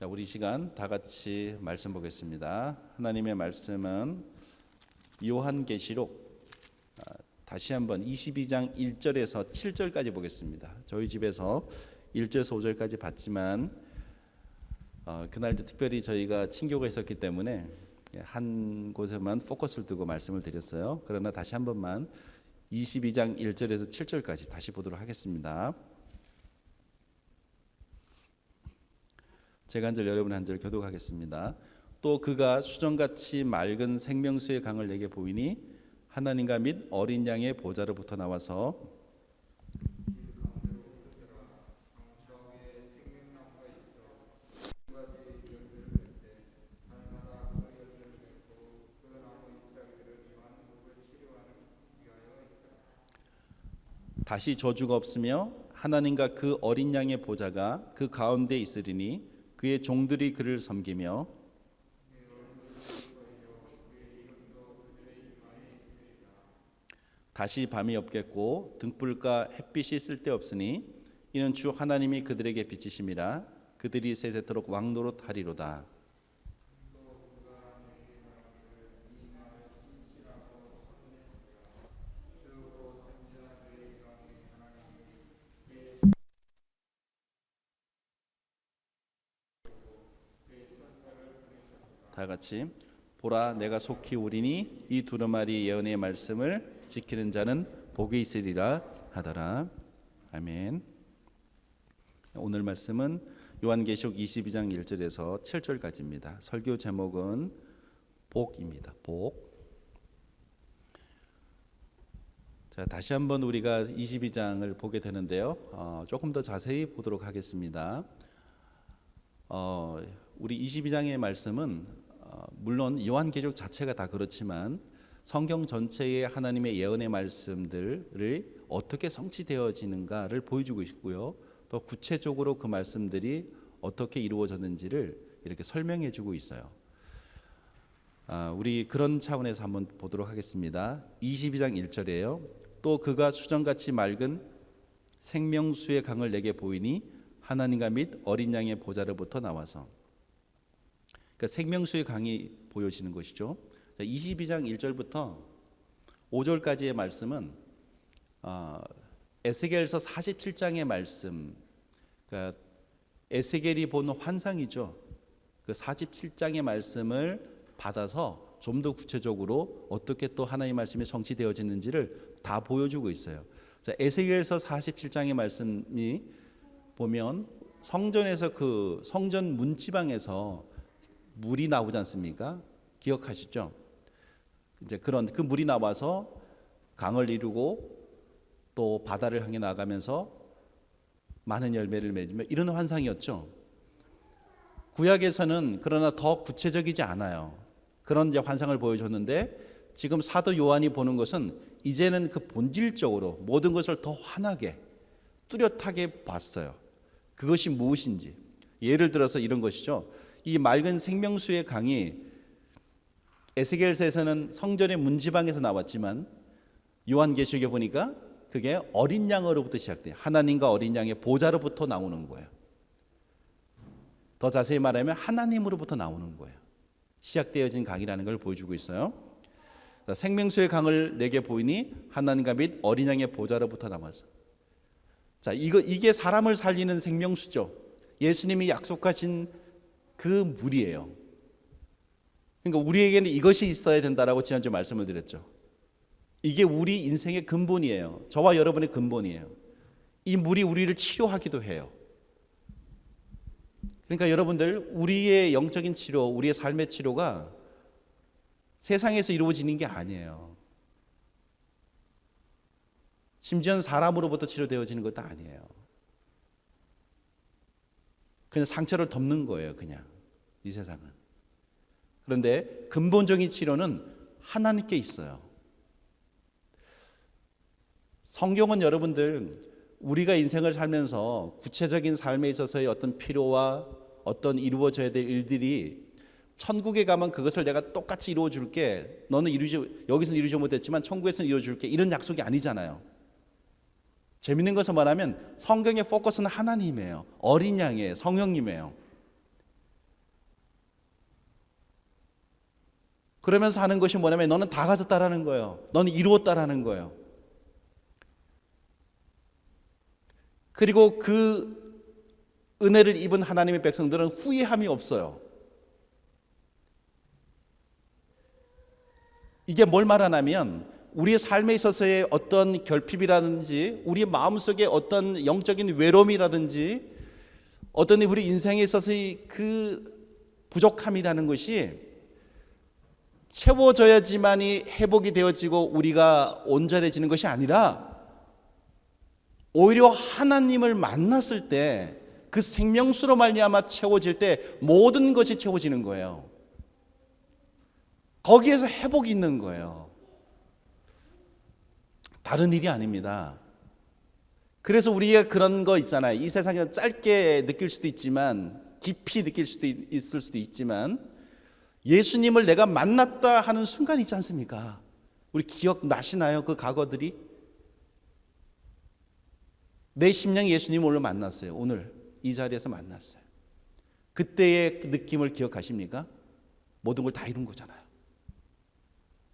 자, 우리 시간 다 같이 말씀 보겠습니다. 하나님의 말씀은 요한계시록 다시 한번 22장 1절에서 7절까지 보겠습니다. 저희 집에서 1절에서 5절까지 봤지만 그날도 특별히 저희가 친교가 있었기 때문에 한 곳에만 포커스를 두고 말씀을 드렸어요. 그러나 다시 한 번만 22장 1절에서 7절까지 다시 보도록 하겠습니다. 제가 한 절 여러분 한 절 교독하겠습니다. 또 그가 수정같이 맑은 생명수의 강을 내게 보이니 하나님과 및 어린 양의 보좌로부터 나와서 다시 저주가 없으며 하나님과 그 어린 양의 보좌가 그 가운데 있으리니 그의 종들이 그를 섬기며 다시 밤이 없겠고 등불과 햇빛이 쓸데없으니 이는 주 하나님이 그들에게 비치심이라 그들이 세세토록 왕노릇 하리로다. 다 같이 보라 내가 속히 오리니 이 두루마리 예언의 말씀을 지키는 자는 복이 있으리라 하더라. 아멘. 오늘 말씀은 요한계시록 22장 1절에서 7절까지입니다. 설교 제목은 복입니다. 복. 자, 다시 한번 우리가 22장을 보게 되는데요. 조금 더 자세히 보도록 하겠습니다. 우리 22장의 말씀은 물론 요한계시록 자체가 다 그렇지만 성경 전체의 하나님의 예언의 말씀들이 어떻게 성취되어지는가를 보여주고 있고요. 또 구체적으로 그 말씀들이 어떻게 이루어졌는지를 이렇게 설명해주고 있어요. 우리 그런 차원에서 한번 보도록 하겠습니다. 22장 1절이에요. 또 그가 수정같이 맑은 생명수의 강을 내게 보이니 하나님과 및 어린 양의 보좌로부터 나와서 그러니까 생명수의 강이 보여지는 것이죠. 22장 1절부터 5절까지의 말씀은 에스겔서 47장의 말씀, 그러니까 에스겔이 본 환상이죠. 그 47장의 말씀을 받아서 좀 더 구체적으로 어떻게 또 하나님의 말씀이 성취되어지는지를 다 보여주고 있어요. 자, 에스겔서 47장의 말씀이 보면 성전에서 그 성전 문지방에서 물이 나오지 않습니까? 기억하시죠? 이제 그런 그 물이 나와서 강을 이루고 또 바다를 향해 나가면서 많은 열매를 맺으며 이런 환상이었죠. 구약에서는 그러나 더 구체적이지 않아요. 그런 이제 환상을 보여줬는데 지금 사도 요한이 보는 것은 이제는 그 본질적으로 모든 것을 더 환하게 뚜렷하게 봤어요. 그것이 무엇인지. 예를 들어서 이런 것이죠. 이 맑은 생명수의 강이 에스겔서에서는 성전의 문지방에서 나왔지만 요한계시록에 보니까 그게 어린 양으로부터 시작돼요. 하나님과 어린 양의 보좌로부터 나오는 거예요. 더 자세히 말하면 하나님으로부터 나오는 거예요. 시작되어진 강이라는 걸 보여주고 있어요. 생명수의 강을 내게 보이니 하나님과 및 어린 양의 보좌로부터 나와서. 자, 이게 사람을 살리는 생명수죠. 예수님이 약속하신 그 물이에요. 그러니까 우리에게는 이것이 있어야 된다라고 지난주 말씀을 드렸죠. 이게 우리 인생의 근본이에요. 저와 여러분의 근본이에요. 이 물이 우리를 치료하기도 해요. 그러니까 여러분들 우리의 영적인 치료, 우리의 삶의 치료가 세상에서 이루어지는 게 아니에요. 심지어는 사람으로부터 치료되어지는 것도 아니에요. 그냥 상처를 덮는 거예요. 그냥 이 세상은. 그런데 근본적인 치료는 하나님께 있어요. 성경은 여러분들 우리가 인생을 살면서 구체적인 삶에 있어서의 어떤 필요와 어떤 이루어져야 될 일들이 천국에 가면 그것을 내가 똑같이 이루어 줄게. 너는 여기서는 이루지 못했지만 천국에서는 이루어 줄게. 이런 약속이 아니잖아요. 재밌는 것을 말하면 성경의 포커스는 하나님이에요. 어린 양이에요. 성령님이에요. 그러면서 하는 것이 뭐냐면 너는 다 가졌다라는 거예요. 너는 이루었다라는 거예요. 그리고 그 은혜를 입은 하나님의 백성들은 후회함이 없어요. 이게 뭘 말하냐면 우리의 삶에 있어서의 어떤 결핍이라든지 우리의 마음속에 어떤 영적인 외로움이라든지 어떤 우리 인생에 있어서의 그 부족함이라는 것이 채워져야지만이 회복이 되어지고 우리가 온전해지는 것이 아니라 오히려 하나님을 만났을 때 그 생명수로 말미암아 채워질 때 모든 것이 채워지는 거예요. 거기에서 회복이 있는 거예요. 다른 일이 아닙니다. 그래서 우리가 그런 거 있잖아요. 이 세상에서 짧게 느낄 수도 있지만 깊이 느낄 수도 있을 수도 있지만 예수님을 내가 만났다 하는 순간이 있지 않습니까? 우리 기억나시나요? 그 과거들이? 내 심령이 예수님을 오늘 만났어요. 오늘 이 자리에서 만났어요. 그때의 느낌을 기억하십니까? 모든 걸 다 이룬 거잖아요.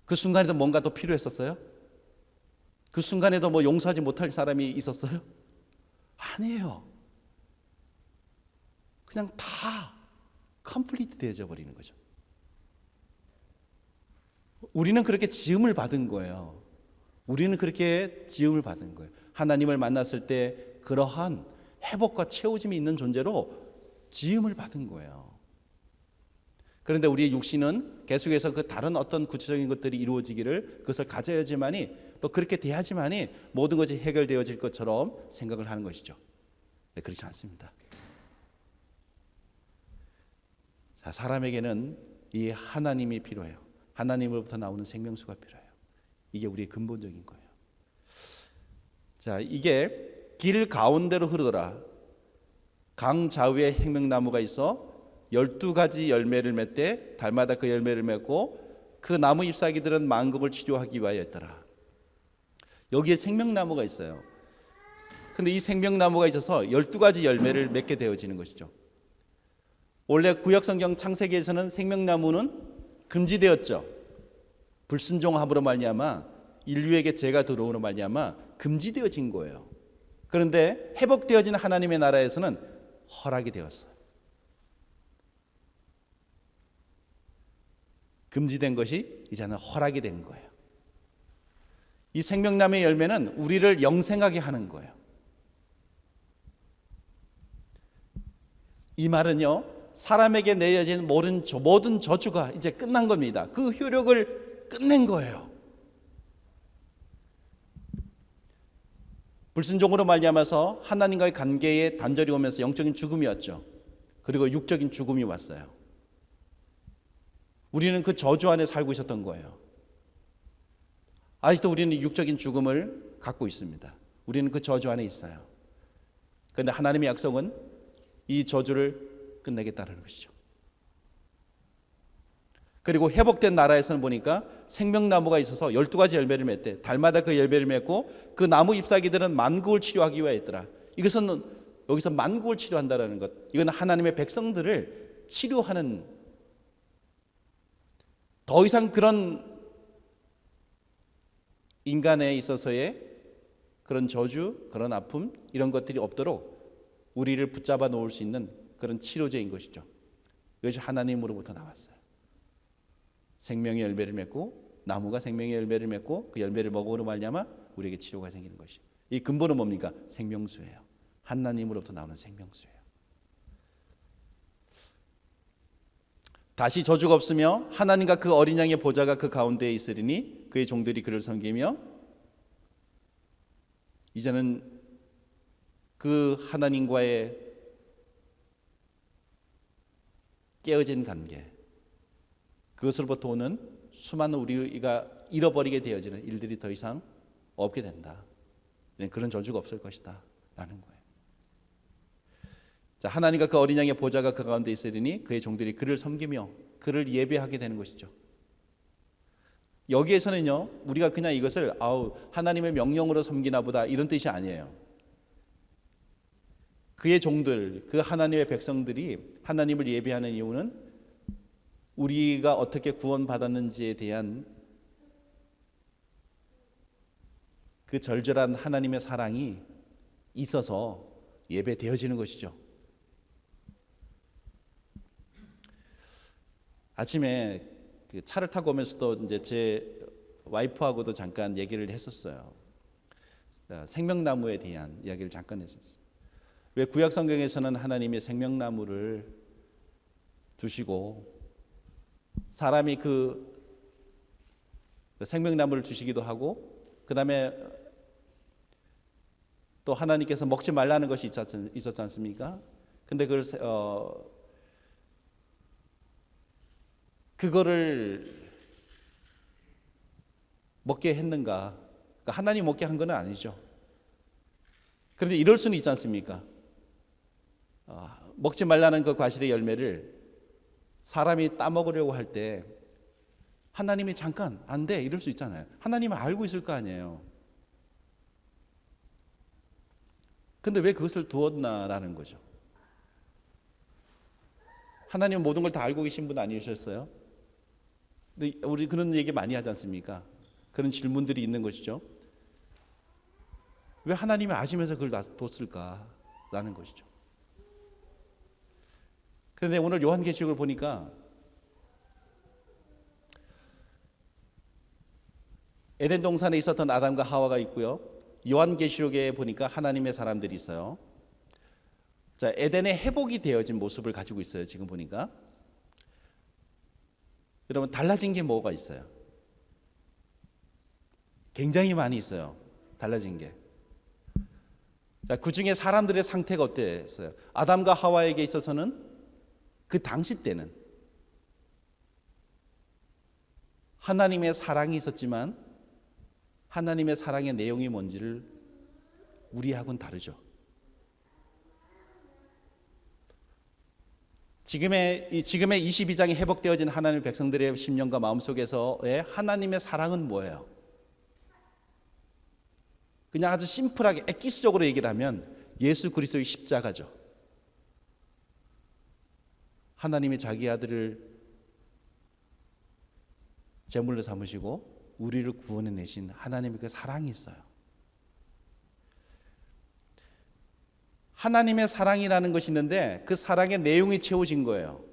그 순간에도 뭔가 더 필요했었어요? 그 순간에도 뭐 용서하지 못할 사람이 있었어요? 아니에요. 그냥 다 컴플리트 되어져 버리는 거죠. 우리는 그렇게 지음을 받은 거예요. 우리는 그렇게 지음을 받은 거예요. 하나님을 만났을 때 그러한 회복과 채워짐이 있는 존재로 지음을 받은 거예요. 그런데 우리의 육신은 계속해서 그 다른 어떤 구체적인 것들이 이루어지기를 그것을 가져야지만이 또 그렇게 돼야지만이 모든 것이 해결되어질 것처럼 생각을 하는 것이죠. 네, 그렇지 않습니다. 자, 사람에게는 이 하나님이 필요해요. 하나님으로부터 나오는 생명수가 필요해요. 이게 우리의 근본적인 거예요. 자, 이게 길 가운데로 흐르더라. 강 좌우에 생명나무가 있어 12가지 열매를 맺되 달마다 그 열매를 맺고 그 나무 잎사귀들은 만국을 치료하기 위하였더라. 여기에 생명나무가 있어요. 근데 이 생명나무가 있어서 12가지 열매를 맺게 되어지는 것이죠. 원래 구약성경 창세기에서는 생명나무는 금지되었죠. 불순종함으로 말미암아 인류에게 죄가 들어오는 말미암아 금지되어진 거예요. 그런데 회복되어진 하나님의 나라에서는 허락이 되었어요. 금지된 것이 이제는 허락이 된 거예요. 이 생명나무의 열매는 우리를 영생하게 하는 거예요. 이 말은요, 사람에게 내려진 모든 저주가 이제 끝난 겁니다. 그 효력을 끝낸 거예요. 불순종으로 말미암아서 하나님과의 관계에 단절이 오면서 영적인 죽음이었죠. 그리고 육적인 죽음이 왔어요. 우리는 그 저주 안에 살고 있었던 거예요. 아직도 우리는 육적인 죽음을 갖고 있습니다. 우리는 그 저주 안에 있어요. 그런데 하나님의 약속은 이 저주를 끝내겠다는 것이죠. 그리고 회복된 나라에서는 보니까 생명나무가 있어서 12가지 열매를 맺대. 달마다 그 열매를 맺고 그 나무 잎사귀들은 만국을 치료하기 위하였더라. 이것은 여기서 만국을 치료한다는 것. 이건 하나님의 백성들을 치료하는, 더 이상 그런 인간에 있어서의 그런 저주, 그런 아픔, 이런 것들이 없도록 우리를 붙잡아 놓을 수 있는 그런 치료제인 것이죠. 이것이 하나님으로부터 나왔어요. 생명의 열매를 맺고, 나무가 생명의 열매를 맺고 그 열매를 먹음으로 말미암아 우리에게 치료가 생기는 것이. 이 근본은 뭡니까? 생명수예요. 하나님으로부터 나오는 생명수예요. 다시 저주가 없으며 하나님과 그 어린 양의 보좌가 그 가운데에 있으리니 그의 종들이 그를 섬기며, 이제는 그 하나님과의 깨어진 관계, 그것으로부터 오는 수많은 우리가 잃어버리게 되어지는 일들이 더 이상 없게 된다. 그런 저주가 없을 것이다 라는 거예요. 자, 하나님과 그 어린 양의 보좌가 그 가운데 있으리니 그의 종들이 그를 섬기며 그를 예배하게 되는 것이죠. 여기에서는요, 우리가 그냥 이것을 하나님의 명령으로 섬기나 보다 이런 뜻이 아니에요. 그의 종들, 그 하나님의 백성들이 하나님을 예배하는 이유는 우리가 어떻게 구원받았는지에 대한 그 절절한 하나님의 사랑이 있어서 예배되어지는 것이죠. 아침에 그 차를 타고 오면서도 이제 제 와이프하고도 잠깐 얘기를 했었어요. 생명나무에 대한 이야기를 잠깐 했었어요. 왜 구약 성경에서는 하나님이 생명나무를 두시고 사람이 그 생명나무를 주시기도 하고 그 다음에 또 하나님께서 먹지 말라는 것이 있었지 않습니까? 근데 그거를 먹게 했는가? 그러니까 하나님 먹게 한 건 아니죠. 그런데 이럴 수는 있지 않습니까? 먹지 말라는 그 과실의 열매를 사람이 따먹으려고 할 때 하나님이 잠깐 안 돼 이럴 수 있잖아요. 하나님은 알고 있을 거 아니에요. 근데 왜 그것을 두었나라는 거죠. 하나님은 모든 걸 다 알고 계신 분 아니셨어요? 근데 우리 그런 얘기 많이 하지 않습니까? 그런 질문들이 있는 것이죠. 왜 하나님이 아시면서 그걸 놔뒀을까라는 것이죠. 그런데 오늘 요한계시록을 보니까 에덴 동산에 있었던 아담과 하와가 있고요. 요한계시록에 보니까 하나님의 사람들이 있어요. 자, 에덴의 회복이 되어진 모습을 가지고 있어요. 지금 보니까. 여러분 달라진 게 뭐가 있어요? 굉장히 많이 있어요. 달라진 게. 자, 그 중에 사람들의 상태가 어땠어요? 아담과 하와에게 있어서는 그 당시 때는 하나님의 사랑이 있었지만 하나님의 사랑의 내용이 뭔지를 우리하고는 다르죠. 지금의 22장에 회복되어진 하나님의 백성들의 심령과 마음속에서의 하나님의 사랑은 뭐예요? 그냥 아주 심플하게 엑기스적으로 얘기를 하면 예수 그리스도의 십자가죠. 하나님이 자기 아들을 제물로 삼으시고 우리를 구원해내신 하나님의 그 사랑이 있어요. 하나님의 사랑이라는 것이 있는데 그 사랑의 내용이 채워진 거예요.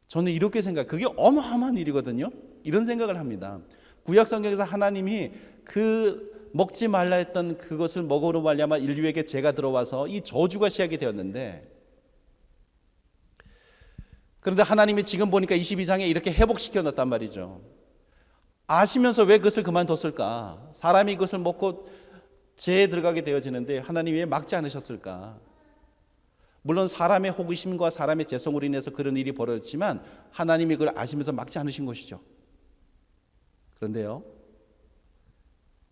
저는 이렇게 그게 어마어마한 일이거든요. 이런 생각을 합니다. 구약 성경에서 하나님이 그 먹지 말라 했던 그것을 먹으로 말미암아 인류에게 죄가 들어와서 이 저주가 시작이 되었는데, 그런데 하나님이 지금 보니까 22장에 이렇게 회복시켜 놨단 말이죠. 아시면서 왜 그것을 그만뒀을까? 사람이 그것을 먹고 죄에 들어가게 되어지는데 하나님이 왜 막지 않으셨을까? 물론 사람의 호기심과 사람의 죄성으로 인해서 그런 일이 벌어졌지만 하나님이 그걸 아시면서 막지 않으신 것이죠. 그런데요,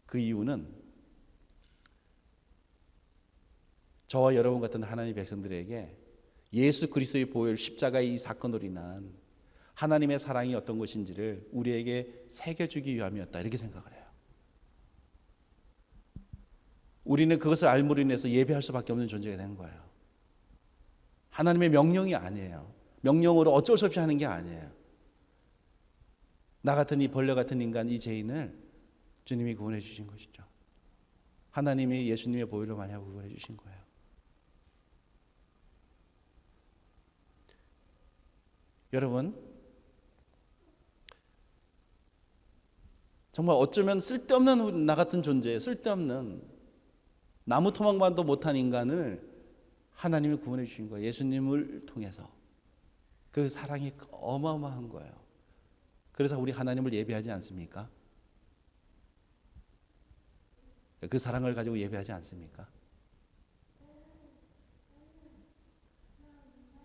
그 이유는 저와 여러분 같은 하나님의 백성들에게 예수 그리스도의 보혈 십자가의 이 사건으로 인한 하나님의 사랑이 어떤 것인지를 우리에게 새겨주기 위함이었다, 이렇게 생각을 해요. 우리는 그것을 알므로 인해서 예배할 수밖에 없는 존재가 된 거예요. 하나님의 명령이 아니에요. 명령으로 어쩔 수 없이 하는 게 아니에요. 나 같은 이 벌레 같은 인간, 이 죄인을 주님이 구원해 주신 것이죠. 하나님이 예수님의 보혈로 많이 하고 구원해 주신 거예요. 여러분, 정말 어쩌면 쓸데없는 나 같은 존재, 쓸데없는 나무 토막만도 못한 인간을 하나님이 구원해 주신 거예요. 예수님을 통해서. 그 사랑이 어마어마한 거예요. 그래서 우리 하나님을 예배하지 않습니까? 그 사랑을 가지고 예배하지 않습니까?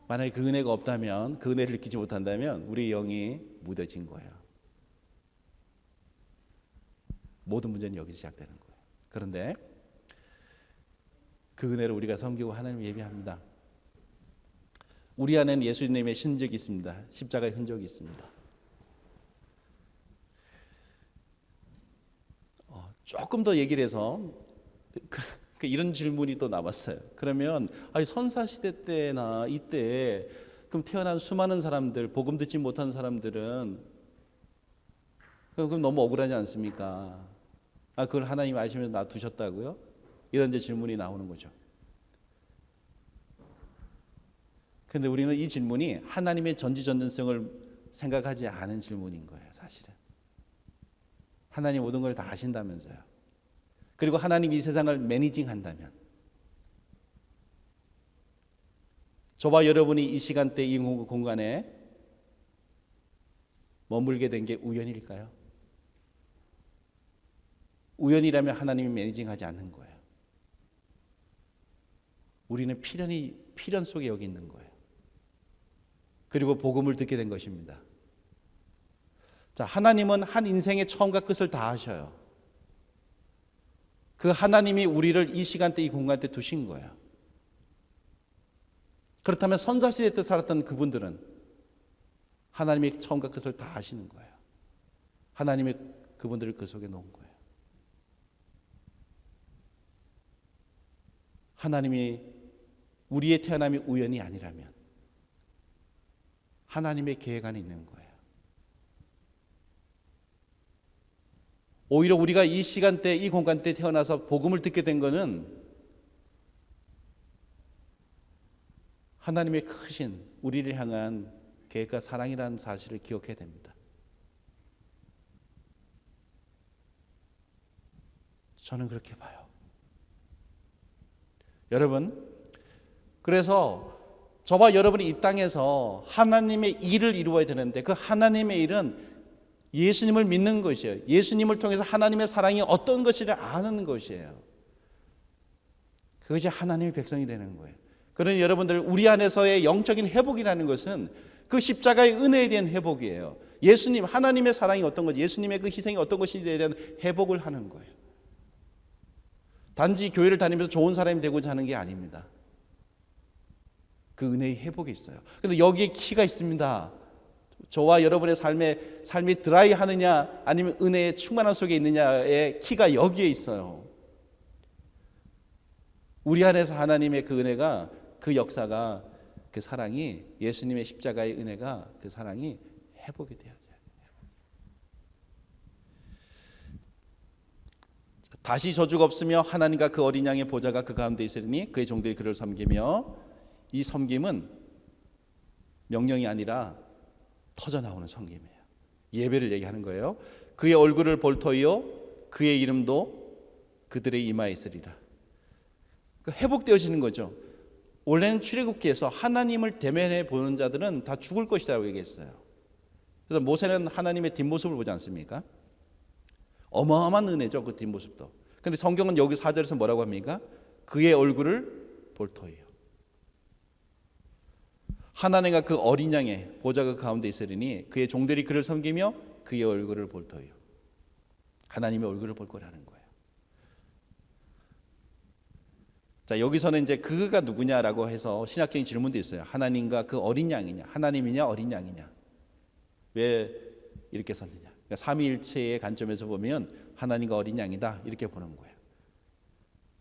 만약에 그 은혜가 없다면, 그 은혜를 느끼지 못한다면 우리 영이 무뎌진 거예요. 모든 문제는 여기서 시작되는 거예요. 그런데 그 은혜를 우리가 섬기고 하나님을 예배합니다. 우리 안에는 예수님의 신적이 있습니다. 십자가의 흔적이 있습니다. 조금 더 얘기를 해서 이런 질문이 또 남았어요. 그러면 선사시대 때나 이때 그럼 태어난 수많은 사람들, 복음 듣지 못한 사람들은 그럼 너무 억울하지 않습니까? 그걸 하나님 아시면서 놔두셨다고요? 이런 이제 질문이 나오는 거죠. 근데 우리는 이 질문이 하나님의 전지전능성을 생각하지 않은 질문인 거예요, 사실은. 하나님 모든 걸 다 아신다면서요. 그리고 하나님 이 세상을 매니징한다면, 저와 여러분이 이 시간대 이 공간에 머물게 된 게 우연일까요? 우연이라면 하나님이 매니징하지 않는 거예요. 우리는 필연 속에 여기 있는 거예요. 그리고 복음을 듣게 된 것입니다. 자, 하나님은 한 인생의 처음과 끝을 다 아셔요. 그 하나님이 우리를 이 시간대 이 공간대 두신 거예요. 그렇다면 선사시대 때 살았던 그분들은 하나님의 처음과 끝을 다 아시는 거예요. 하나님이 그분들을 그 속에 놓은 거예요. 하나님이 우리의 태어남이 우연이 아니라면 하나님의 계획 안에 있는 거예요. 오히려 우리가 이 시간대, 이 공간대 태어나서 복음을 듣게 된 것은 하나님의 크신 우리를 향한 계획과 사랑이라는 사실을 기억해야 됩니다. 저는 그렇게 봐요. 여러분, 그래서 저와 여러분이 이 땅에서 하나님의 일을 이루어야 되는데 그 하나님의 일은 예수님을 믿는 것이에요. 예수님을 통해서 하나님의 사랑이 어떤 것이를 아는 것이에요. 그것이 하나님의 백성이 되는 거예요. 그러니 여러분들, 우리 안에서의 영적인 회복이라는 것은 그 십자가의 은혜에 대한 회복이에요. 예수님, 하나님의 사랑이 어떤 것이, 예수님의 그 희생이 어떤 것인지에 대한 회복을 하는 거예요. 단지 교회를 다니면서 좋은 사람이 되고자 하는 게 아닙니다. 그 은혜의 회복이 있어요. 그런데 여기에 키가 있습니다. 저와 여러분의 삶이 드라이하느냐 아니면 은혜의 충만한 속에 있느냐의 키가 여기에 있어요. 우리 안에서 하나님의 그 은혜가, 그 역사가, 그 사랑이, 예수님의 십자가의 은혜가, 그 사랑이 회복이 돼야 돼요. 다시 저주가 없으며 하나님과 그 어린 양의 보좌가 그 가운데 있으리니 그의 종들이 그를 섬기며, 이 섬김은 명령이 아니라 터져 나오는 섬김이에요. 예배를 얘기하는 거예요. 그의 얼굴을 볼 터이요 그의 이름도 그들의 이마에 있으리라. 회복되어지는 거죠. 원래는 출애굽기에서 하나님을 대면해 보는 자들은 다 죽을 것이라고 얘기했어요. 그래서 모세는 하나님의 뒷모습을 보지 않습니까? 어마어마한 은혜죠, 그 뒷모습도. 근데 성경은 여기 4절에서 뭐라고 합니까? 그의 얼굴을 볼 터이요. 하나님과 그 어린 양의 보좌가 그 가운데 있으리니 그의 종들이 그를 섬기며 그의 얼굴을 볼 터이요. 하나님의 얼굴을 볼 거라는 거예요. 자, 여기서는 이제 그가 누구냐라고 해서 신학적인 질문도 있어요. 하나님과 그 어린 양이냐, 하나님이냐 어린 양이냐, 왜 이렇게 썼느냐. 그러니까 삼위일체의 관점에서 보면 하나님과 어린 양이다, 이렇게 보는 거예요.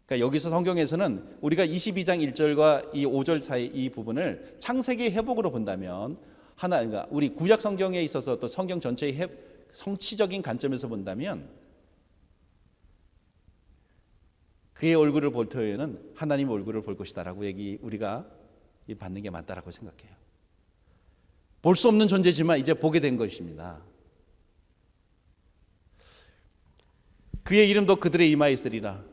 그러니까 여기서 성경에서는 우리가 22장 1절과 이 5절 사이 이 부분을 창세기 회복으로 본다면, 그러니까 우리 구약 성경에 있어서 또 성경 전체의 성취적인 관점에서 본다면 그의 얼굴을 볼 터에는 하나님의 얼굴을 볼 것이다라고 우리가 받는 게 맞다라고 생각해요. 볼 수 없는 존재지만 이제 보게 된 것입니다. 그의 이름도 그들의 이마에 있으리라.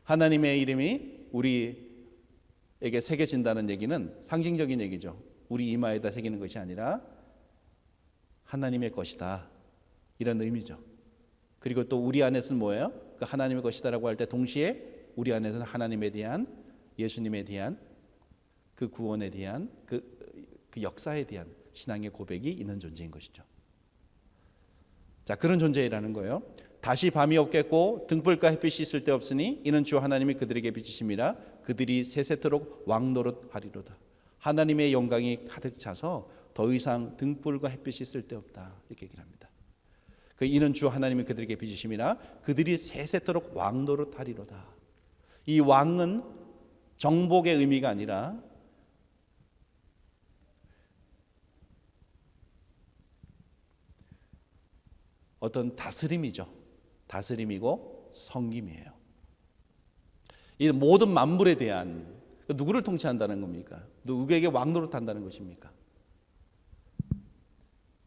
하나님의 이름이 우리에게 새겨진다는 얘기는 상징적인 얘기죠. 우리 이마에다 새기는 것이 아니라 하나님의 것이다, 이런 의미죠. 그리고 또 우리 안에서는 뭐예요? 그 하나님의 것이다라고 할 때 동시에 우리 안에서는 하나님에 대한, 예수님에 대한, 그 구원에 대한, 그 역사에 대한 신앙의 고백이 있는 존재인 것이죠. 자, 그런 존재라는 거예요. 다시 밤이 없겠고 등불과 햇빛이 있을 데 없으니 이는 주 하나님이 그들에게 비치심이라 그들이 세세토록 왕노릇하리로다. 하나님의 영광이 가득 차서 더 이상 등불과 햇빛이 있을 데 없다, 이렇게 얘기를 합니다. 이는 주 하나님이 그들에게 비치심이라 그들이 세세토록 왕노릇하리로다. 이 왕은 정복의 의미가 아니라 어떤 다스림이죠. 다스림이고 섬김이에요. 이 모든 만물에 대한, 누구를 통치한다는 겁니까? 누구에게 왕노릇한다는 것입니까?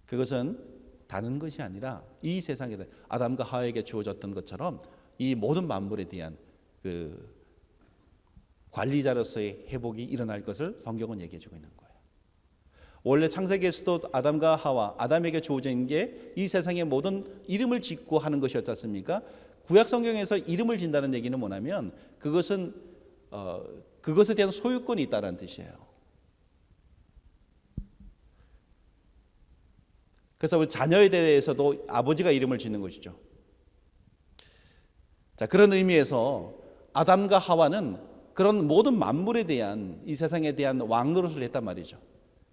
그것은 다른 것이 아니라 이 세상에 아담과 하와에게 주어졌던 것처럼 이 모든 만물에 대한 그 관리자로서의 회복이 일어날 것을 성경은 얘기해 주고 있는 거예요. 원래 창세기에서도 아담과 하와, 아담에게 주어진 게 이 세상의 모든 이름을 짓고 하는 것이었지 않습니까? 구약 성경에서 이름을 진다는 얘기는 뭐냐면 그것은 그것에 대한 소유권이 있다는 뜻이에요. 그래서 우리 자녀에 대해서도 아버지가 이름을 짓는 것이죠. 자, 그런 의미에서 아담과 하와는 그런 모든 만물에 대한, 이 세상에 대한 왕노릇을 했단 말이죠.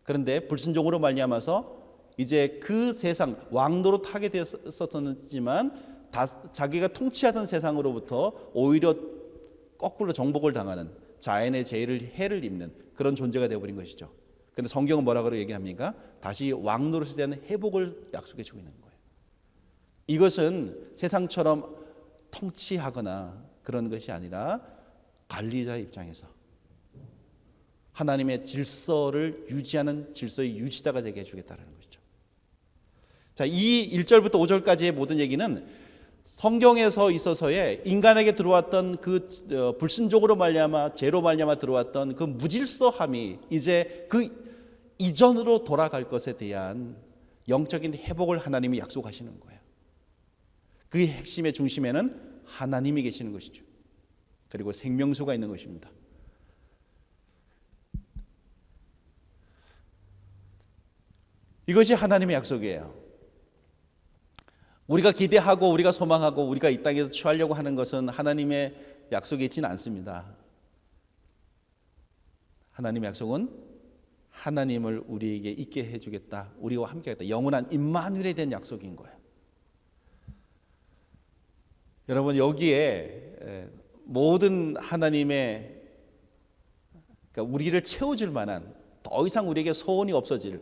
그런데 불순종으로 말미암아서 이제 그 세상 왕노릇하게 되었었지만 자기가 통치하던 세상으로부터 오히려 거꾸로 정복을 당하는, 자연의 해를 입는 그런 존재가 되어버린 것이죠. 그런데 성경은 뭐라고 얘기합니까? 다시 왕노릇에 대한 회복을 약속해 주고 있는 거예요. 이것은 세상처럼 통치하거나 그런 것이 아니라 관리자의 입장에서 하나님의 질서를 유지하는 질서의 유지자가 되게 해주겠다는 것이죠. 자, 이 1절부터 5절까지의 모든 얘기는 성경에서 있어서의 인간에게 들어왔던 그 불순종으로 말미암아, 죄로 말미암아 들어왔던 그 무질서함이 이제 그 이전으로 돌아갈 것에 대한 영적인 회복을 하나님이 약속하시는 거예요. 그 핵심의 중심에는 하나님이 계시는 것이죠. 그리고 생명수가 있는 것입니다. 이것이 하나님의 약속이에요. 우리가 기대하고 우리가 소망하고 우리가 이 땅에서 취하려고 하는 것은 하나님의 약속이 있지는 않습니다. 하나님의 약속은 하나님을 우리에게 있게 해주겠다, 우리와 함께 하겠다, 영원한 임마누엘에 대한 약속인 거예요. 여러분, 여기에 모든 하나님의, 그러니까 우리를 채워줄 만한, 더 이상 우리에게 소원이 없어질,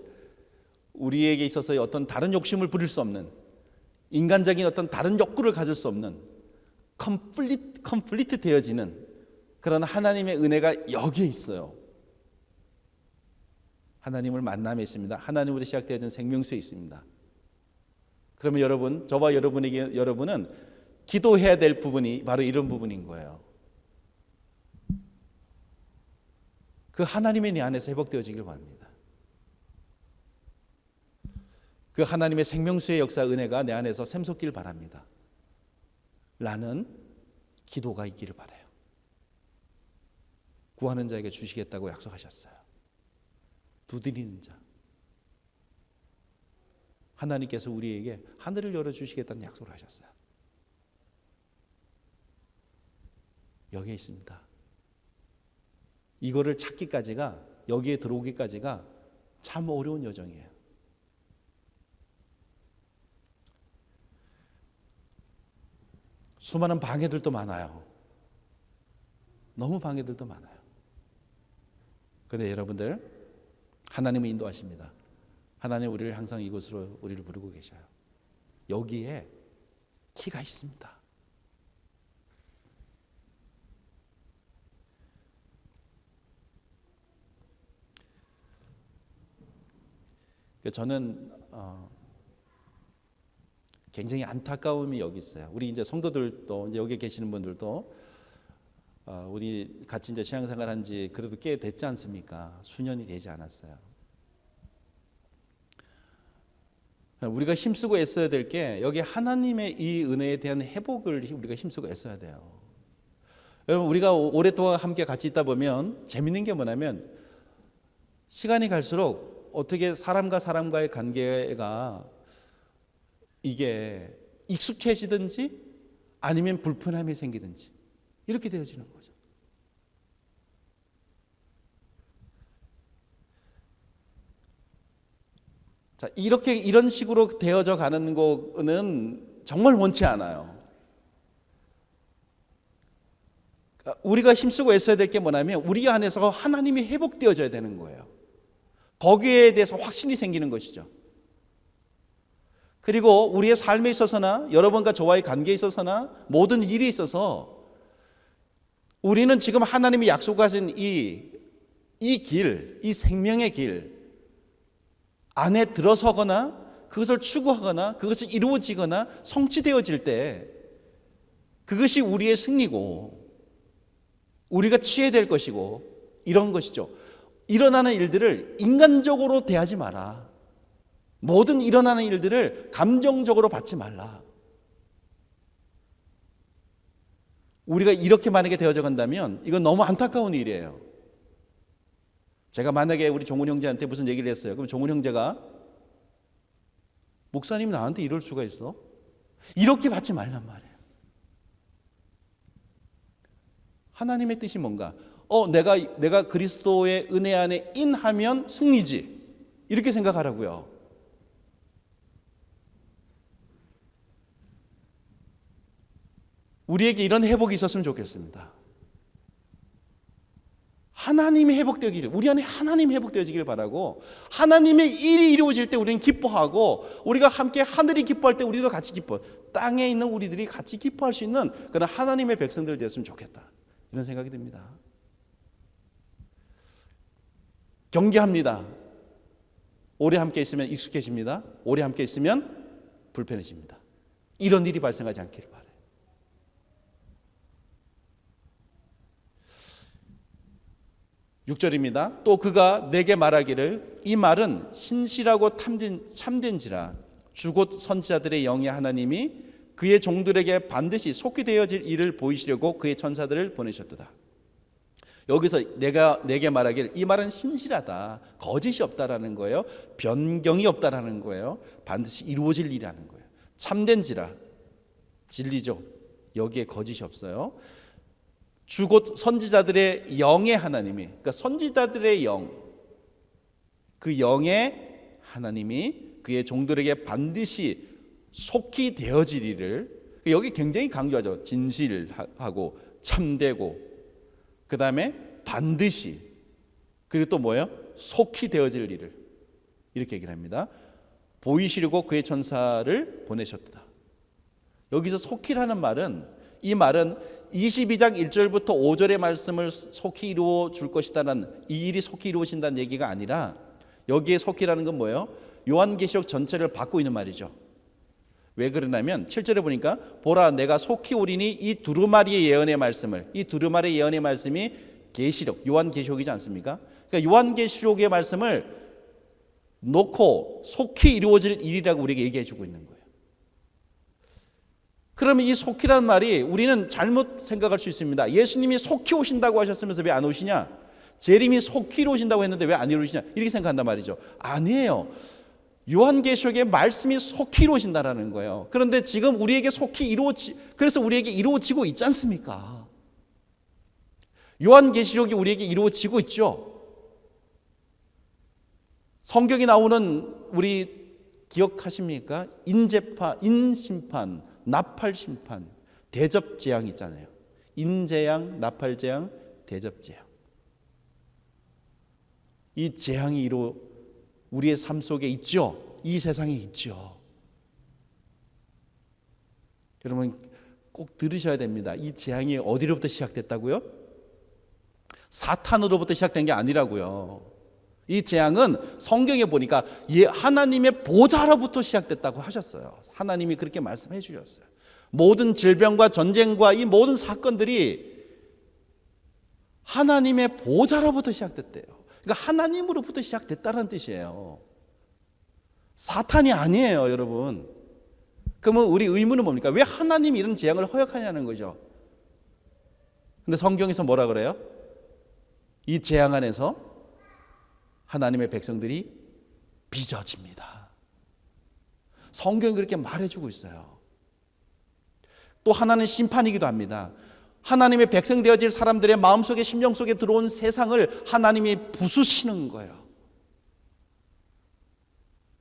우리에게 있어서의 어떤 다른 욕심을 부릴 수 없는, 인간적인 어떤 다른 욕구를 가질 수 없는 컴플리트 되어지는 그런 하나님의 은혜가 여기에 있어요. 하나님을 만남에 있습니다. 하나님으로 시작되어진 생명수에 있습니다. 그러면 여러분, 저와 여러분은 기도해야 될 부분이 바로 이런 부분인 거예요. 그 하나님의 내 안에서 회복되어지길 바랍니다. 그 하나님의 생명수의 역사, 은혜가 내 안에서 샘솟길 바랍니다. 라는 기도가 있기를 바라요. 구하는 자에게 주시겠다고 약속하셨어요. 두드리는 자, 하나님께서 우리에게 하늘을 열어주시겠다는 약속을 하셨어요. 여기에 있습니다. 이거를 찾기까지가, 여기에 들어오기까지가 참 어려운 여정이에요. 수많은 방해들도 많아요. 너무 방해들도 많아요. 그런데 여러분들, 하나님은 인도하십니다. 하나님 우리를 항상 이곳으로 우리를 부르고 계셔요. 여기에 키가 있습니다. 저는 굉장히 안타까움이 여기 있어요. 우리 이제 성도들도, 이제 여기 계시는 분들도 우리 같이 이제 신앙생활한 지 그래도 꽤 됐지 않습니까? 수년이 되지 않았어요. 우리가 힘쓰고 애써야 될 게, 여기 하나님의 이 은혜에 대한 회복을 우리가 힘쓰고 애써야 돼요. 여러분, 우리가 오랫동안 함께 같이 있다 보면 재밌는 게 뭐냐면, 시간이 갈수록 어떻게 사람과 사람과의 관계가 이게 익숙해지든지 아니면 불편함이 생기든지 이렇게 되어지는 거죠. 자, 이런 식으로 되어져 가는 거는 정말 원치 않아요. 우리가 힘쓰고 애써야 될 게 뭐냐면, 우리 안에서 하나님이 회복되어져야 되는 거예요. 거기에 대해서 확신이 생기는 것이죠. 그리고 우리의 삶에 있어서나 여러분과 저와의 관계에 있어서나 모든 일에 있어서 우리는 지금 하나님이 약속하신 이 길, 이 생명의 길 안에 들어서거나 그것을 추구하거나 그것이 이루어지거나 성취되어질 때 그것이 우리의 승리고 우리가 취해야 될 것이고 이런 것이죠. 일어나는 일들을 인간적으로 대하지 마라. 모든 일어나는 일들을 감정적으로 받지 말라. 우리가 이렇게 만약에 되어져 간다면 이건 너무 안타까운 일이에요. 제가 만약에 우리 종훈 형제한테 무슨 얘기를 했어요. 그럼 종훈 형제가 목사님 나한테 이럴 수가 있어? 이렇게 받지 말란 말이에요. 하나님의 뜻이 뭔가? 내가 그리스도의 은혜 안에 인하면 승리지. 이렇게 생각하라고요. 우리에게 이런 회복이 있었으면 좋겠습니다. 하나님이 회복되기를, 우리 안에 하나님이 회복되어지기를 바라고, 하나님의 일이 이루어질 때 우리는 기뻐하고, 우리가 함께 하늘이 기뻐할 때 우리도 같이 기뻐, 땅에 있는 우리들이 같이 기뻐할 수 있는 그런 하나님의 백성들 되었으면 좋겠다, 이런 생각이 듭니다. 경계합니다. 오래 함께 있으면 익숙해집니다. 오래 함께 있으면 불편해집니다. 이런 일이 발생하지 않기를 바라요. 6절입니다. 또 그가 내게 말하기를 이 말은 신실하고 참된지라 주 곧 선지자들의 영의 하나님이 그의 종들에게 반드시 속히 되어질 일을 보이시려고 그의 천사들을 보내셨도다. 여기서 내게 말하기를 이 말은 신실하다, 거짓이 없다라는 거예요. 변경이 없다라는 거예요. 반드시 이루어질 일이라는 거예요. 참된지라, 진리죠. 여기에 거짓이 없어요. 주 곧 선지자들의 영의 하나님이, 그러니까 선지자들의 영, 그 영의 하나님이 그의 종들에게 반드시 속히 되어질 일을, 여기 굉장히 강조하죠. 진실하고 참되고, 그 다음에 반드시, 그리고 또 뭐예요? 속히 되어질 일을, 이렇게 얘기를 합니다. 보이시려고 그의 천사를 보내셨다. 여기서 속히라는 말은, 이 말은 22장 1절부터 5절의 말씀을 속히 이루어 줄 것이다라는, 이 일이 속히 이루어진다는 얘기가 아니라, 여기에 속히라는 건 뭐예요? 요한계시록 전체를 받고 있는 말이죠. 왜 그러냐면 7절에 보니까 보라 내가 속히 오리니 이 두루마리의 예언의 말씀을, 이 두루마리의 예언의 말씀이 계시록, 요한계시록이지 않습니까? 그러니까 요한계시록의 말씀을 놓고 속히 이루어질 일이라고 우리에게 얘기해 주고 있는 거예요. 그러면 이 속히라는 말이 우리는 잘못 생각할 수 있습니다. 예수님이 속히 오신다고 하셨으면서 왜 안 오시냐? 재림이 속히 이루어진다고 했는데 왜 안 이루어지냐? 이렇게 생각한단 말이죠. 아니에요. 요한계시록의 말씀이 속히 이루어진다라는 거예요. 그런데 지금 우리에게 그래서 우리에게 이루어지고 있지 않습니까? 요한계시록이 우리에게 이루어지고 있죠. 성경에 나오는, 우리 기억하십니까? 인심판, 나팔심판, 대접재앙 있잖아요. 인재앙, 나팔재앙, 대접재앙. 이 재앙이 우리의 삶 속에 있죠. 이 세상에 있죠. 여러분 꼭 들으셔야 됩니다. 이 재앙이 어디로부터 시작됐다고요? 사탄으로부터 시작된 게 아니라고요. 이 재앙은 성경에 보니까 하나님의 보좌로부터 시작됐다고 하셨어요. 하나님이 그렇게 말씀해 주셨어요. 모든 질병과 전쟁과 이 모든 사건들이 하나님의 보좌로부터 시작됐대요. 그러니까 하나님으로부터 시작됐다는 뜻이에요. 사탄이 아니에요, 여러분. 그러면 우리 의문은 뭡니까? 왜 하나님이 이런 재앙을 허락하냐는 거죠. 근데 성경에서 뭐라 그래요? 이 재앙 안에서 하나님의 백성들이 빚어집니다. 성경이 그렇게 말해주고 있어요. 또 하나는 심판이기도 합니다. 하나님의 백성 되어질 사람들의 마음속에, 심령 속에 들어온 세상을 하나님이 부수시는 거예요.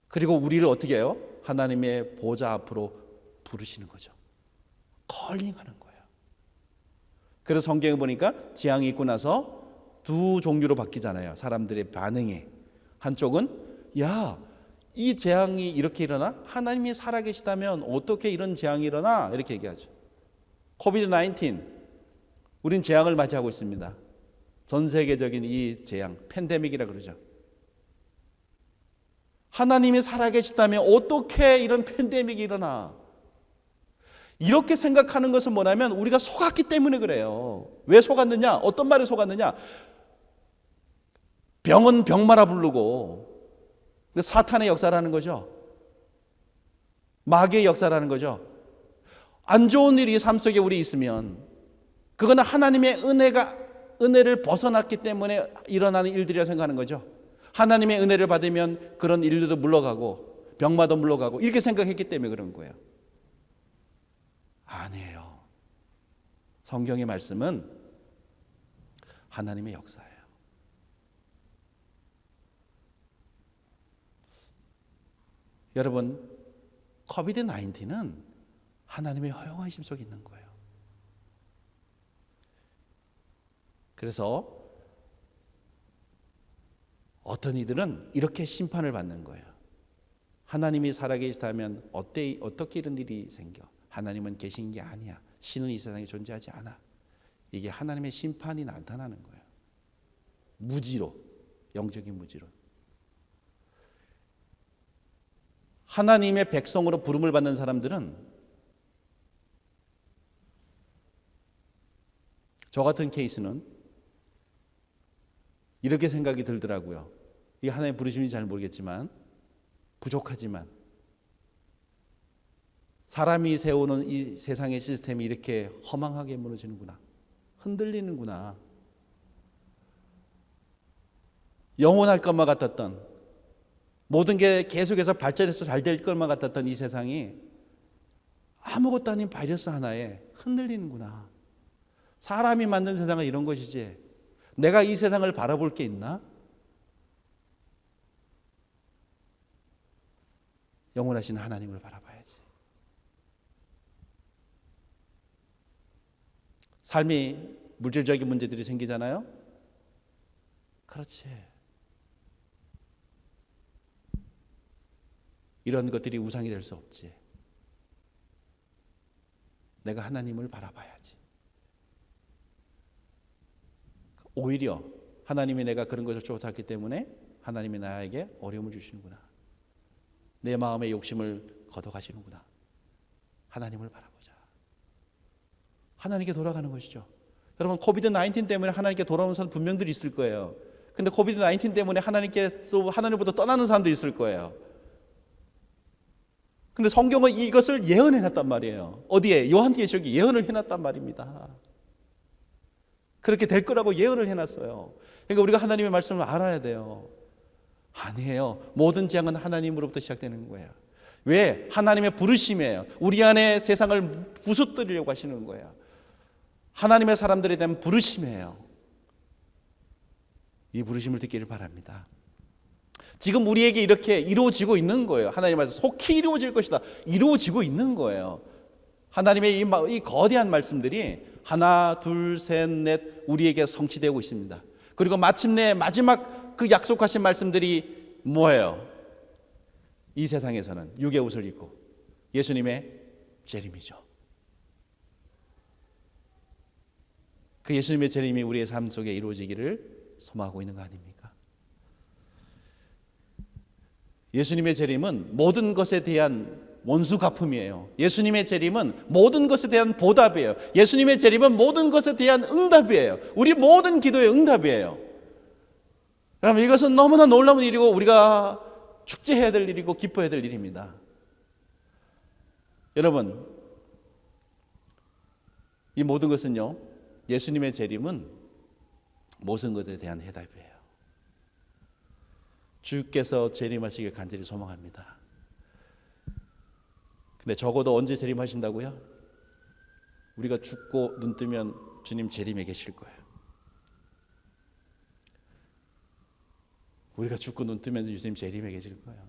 그리고 우리를 어떻게 해요? 하나님의 보좌 앞으로 부르시는 거죠. 컬링하는 거예요. 그래서 성경에 보니까 재앙이 있고 나서 두 종류로 바뀌잖아요. 사람들의 반응이. 한쪽은 야, 이 재앙이 이렇게 일어나? 하나님이 살아계시다면 어떻게 이런 재앙이 일어나? 이렇게 얘기하죠. 코비드 19, 우린 재앙을 맞이하고 있습니다. 전 세계적인 이 재앙, 팬데믹이라 그러죠. 하나님이 살아계시다면 어떻게 이런 팬데믹이 일어나? 이렇게 생각하는 것은 뭐냐면 우리가 속았기 때문에 그래요. 왜 속았느냐? 어떤 말에 속았느냐? 병은 병마라 부르고, 사탄의 역사라는 거죠. 마귀의 역사라는 거죠. 안 좋은 일이 삶 속에 우리 있으면 그거는 하나님의 은혜를 벗어났기 때문에 일어나는 일들이라 생각하는 거죠. 하나님의 은혜를 받으면 그런 일들도 물러가고 병마도 물러가고 이렇게 생각했기 때문에 그런 거예요. 아니에요. 성경의 말씀은 하나님의 역사예요. 여러분, 코비드 19은 하나님의 허용하심 속에 있는 거예요. 그래서 어떤 이들은 이렇게 심판을 받는 거예요. 하나님이 살아계시다면 어떻게 이런 일이 생겨? 하나님은 계신 게 아니야. 신은 이 세상에 존재하지 않아. 이게 하나님의 심판이 나타나는 거예요. 무지로, 영적인 무지로. 하나님의 백성으로 부름을 받는 사람들은 저 같은 케이스는 이렇게 생각이 들더라고요. 이게 하나님의 부르심인지 잘 모르겠지만 부족하지만 사람이 세우는 이 세상의 시스템이 이렇게 허망하게 무너지는구나. 흔들리는구나. 영원할 것만 같았던, 모든 게 계속해서 발전해서 잘 될 것만 같았던 이 세상이 아무것도 아닌 바이러스 하나에 흔들리는구나. 사람이 만든 세상은 이런 것이지 내가 이 세상을 바라볼 게 있나? 영원하신 하나님을 바라봐야지. 삶이 물질적인 문제들이 생기잖아요. 그렇지. 이런 것들이 우상이 될 수 없지. 내가 하나님을 바라봐야지. 오히려 하나님이 내가 그런 것을 쫓았기 때문에 하나님이 나에게 어려움을 주시는구나. 내 마음의 욕심을 걷어가시는구나. 하나님을 바라보자. 하나님께 돌아가는 것이죠. 여러분, 코비드 19 때문에 하나님께 돌아오는 사람 분명들이 있을 거예요. 근데 코비드 19 때문에 하나님보다 떠나는 사람도 있을 거예요. 근데 성경은 이것을 예언해놨단 말이에요. 어디에? 요한계시록에 예언을 해놨단 말입니다. 그렇게 될 거라고 예언을 해놨어요. 그러니까 우리가 하나님의 말씀을 알아야 돼요. 아니에요. 모든 재앙은 하나님으로부터 시작되는 거예요. 왜? 하나님의 부르심이에요. 우리 안에 세상을 부수뜨리려고 하시는 거예요. 하나님의 사람들에 대한 부르심이에요. 이 부르심을 듣기를 바랍니다. 지금 우리에게 이렇게 이루어지고 있는 거예요. 하나님 말씀 속히 이루어질 것이다. 이루어지고 있는 거예요. 하나님의 이 거대한 말씀들이 하나, 둘, 셋, 넷 우리에게 성취되고 있습니다. 그리고 마침내 마지막 그 약속하신 말씀들이 뭐예요? 이 세상에서는 육의 옷을 입고 예수님의 재림이죠. 그 예수님의 재림이 우리의 삶 속에 이루어지기를 소망하고 있는 거 아닙니까? 예수님의 재림은 모든 것에 대한 원수 갚음이에요. 예수님의 재림은 모든 것에 대한 보답이에요. 예수님의 재림은 모든 것에 대한 응답이에요. 우리 모든 기도의 응답이에요. 그럼 이것은 너무나 놀라운 일이고 우리가 축제해야 될 일이고 기뻐해야 될 일입니다. 여러분, 이 모든 것은요, 예수님의 재림은 모든 것에 대한 해답이에요. 주께서 재림하시길 간절히 소망합니다. 근데 적어도 언제 재림하신다고요? 우리가 죽고 눈 뜨면 주님 재림에 계실 거예요. 우리가 죽고 눈 뜨면 주님 재림에 계실 거예요.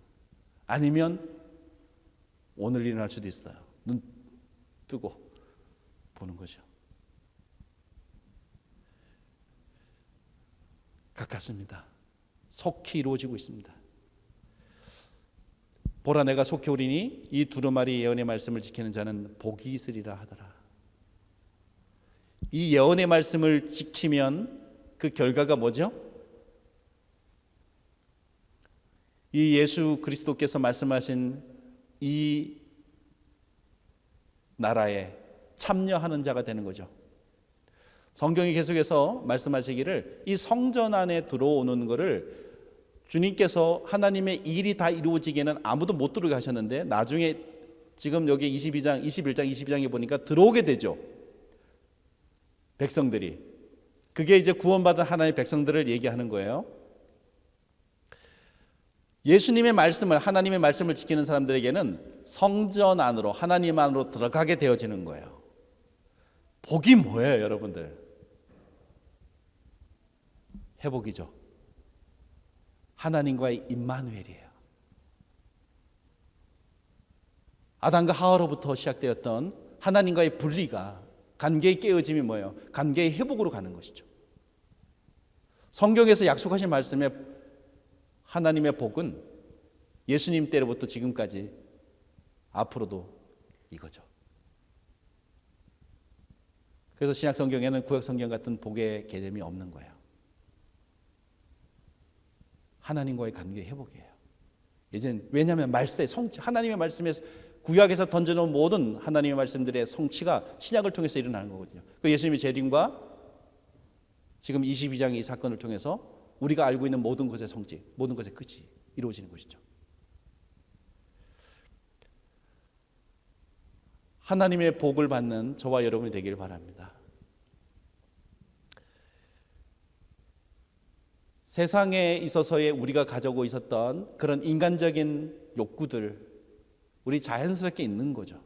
아니면 오늘 일어날 수도 있어요. 눈 뜨고 보는 거죠. 가깝습니다. 속히 이루어지고 있습니다. 보라 내가 속히 오리니 이 두루마리 예언의 말씀을 지키는 자는 복이 있으리라 하더라. 이 예언의 말씀을 지키면 그 결과가 뭐죠? 이 예수 그리스도께서 말씀하신 이 나라에 참여하는 자가 되는 거죠. 성경이 계속해서 말씀하시기를 이 성전 안에 들어오는 것을 주님께서 하나님의 일이 다 이루어지기에는 아무도 못 들어오게 하셨는데 나중에 지금 여기 21장 22장에 보니까 들어오게 되죠. 백성들이. 그게 이제 구원받은 하나님의 백성들을 얘기하는 거예요. 예수님의 말씀을, 하나님의 말씀을 지키는 사람들에게는 성전 안으로, 하나님 안으로 들어가게 되어지는 거예요. 복이 뭐예요, 여러분들? 회복이죠. 하나님과의 임마누엘이에요. 아담과 하와로부터 시작되었던 하나님과의 분리가, 관계의 깨어짐이 뭐예요? 관계의 회복으로 가는 것이죠. 성경에서 약속하신 말씀에 하나님의 복은 예수님 때로부터 지금까지 앞으로도 이거죠. 그래서 신약 성경에는 구약 성경 같은 복의 개념이 없는 거예요. 하나님과의 관계 회복이에요. 이젠 왜냐하면 성취, 하나님의 말씀에 구약에서 던져놓은 모든 하나님의 말씀들의 성취가 신약을 통해서 일어나는 거거든요. 그 예수님의 재림과 지금 22장의 이 사건을 통해서 우리가 알고 있는 모든 것의 성취, 모든 것의 끝이 이루어지는 것이죠. 하나님의 복을 받는 저와 여러분이 되기를 바랍니다. 세상에 있어서의 우리가 가지고 있었던 그런 인간적인 욕구들, 우리 자연스럽게 있는 거죠.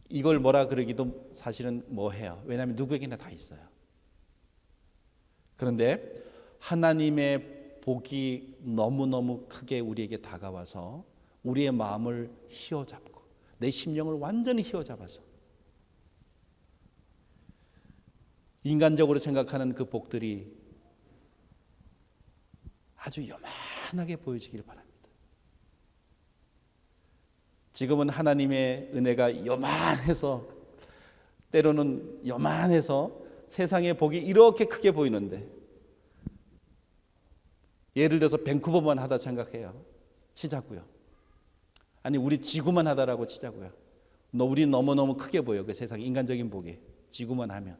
이걸 뭐라 그러기도 사실은 뭐해요. 왜냐하면 누구에게나 다 있어요. 그런데 하나님의 복이 너무너무 크게 우리에게 다가와서 우리의 마음을 휘어잡고 내 심령을 완전히 휘어잡아서 인간적으로 생각하는 그 복들이 아주 요만하게 보여지길 바랍니다. 지금은 하나님의 은혜가 요만해서, 때로는 요만해서 세상의 복이 이렇게 크게 보이는데, 예를 들어서 밴쿠버만 하다 생각해요. 치자고요. 아니 우리 지구만 하다라고 치자고요. 우리 너무너무 크게 보여, 그 세상 인간적인 복이. 지구만 하면.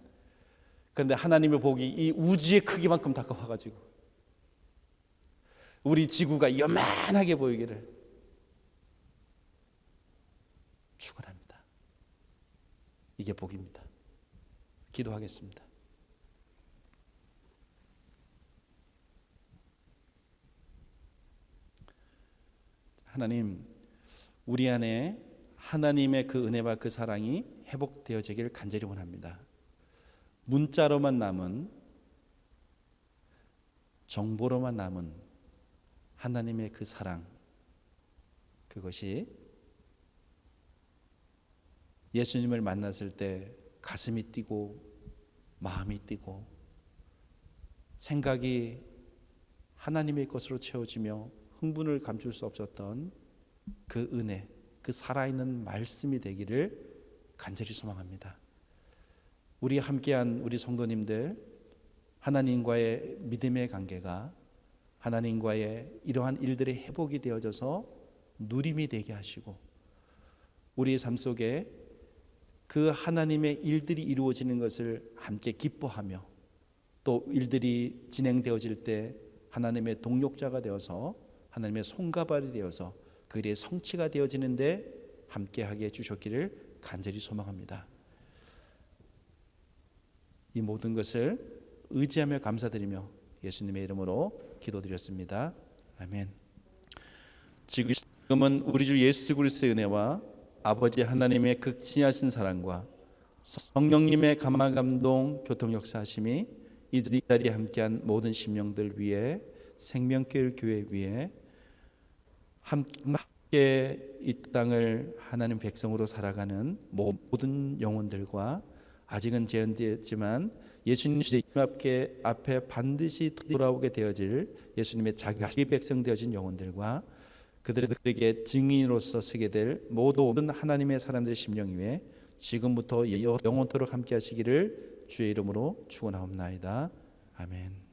그런데 하나님의 복이 이 우주의 크기만큼 다가와가지고 우리 지구가 요만하게 보이기를 축원합니다. 이게 복입니다. 기도하겠습니다. 하나님, 우리 안에 하나님의 그 은혜와 그 사랑이 회복되어지길 간절히 원합니다. 문자로만 남은, 정보로만 남은 하나님의 그 사랑, 그것이 예수님을 만났을 때 가슴이 뛰고 마음이 뛰고 생각이 하나님의 것으로 채워지며 흥분을 감출 수 없었던 그 은혜, 그 살아있는 말씀이 되기를 간절히 소망합니다. 우리 함께한 우리 성도님들, 하나님과의 믿음의 관계가 하나님과의 이러한 일들의 회복이 되어져서 누림이 되게 하시고, 우리의 삶 속에 그 하나님의 일들이 이루어지는 것을 함께 기뻐하며, 또 일들이 진행되어질 때 하나님의 동력자가 되어서 하나님의 손가발이 되어서 그 일의 성취가 되어지는데 함께하게 해주셨기를 간절히 소망합니다. 이 모든 것을 의지하며 감사드리며 예수님의 이름으로 기도드렸습니다. 아멘. 지금은 우리 주 예수 그리스도의 은혜와 아버지 하나님의 극진하신 사랑과 성령님의 감화감동 교통역사하심이 이 자리에 함께한 모든 심령들 위해, 생명길 교회 위에 함께 이 땅을 하나님 백성으로 살아가는 모든 영혼들과 아직은 제한되었지만 예수님 앞에 반드시 돌아오게 되어질 예수님의 자기 백성 되어진 영혼들과 그들에게 증인으로서 서게 될 모든 하나님의 사람들의 심령 위에 지금부터 영원토록 함께 하시기를 주의 이름으로 축원하옵나이다. 아멘.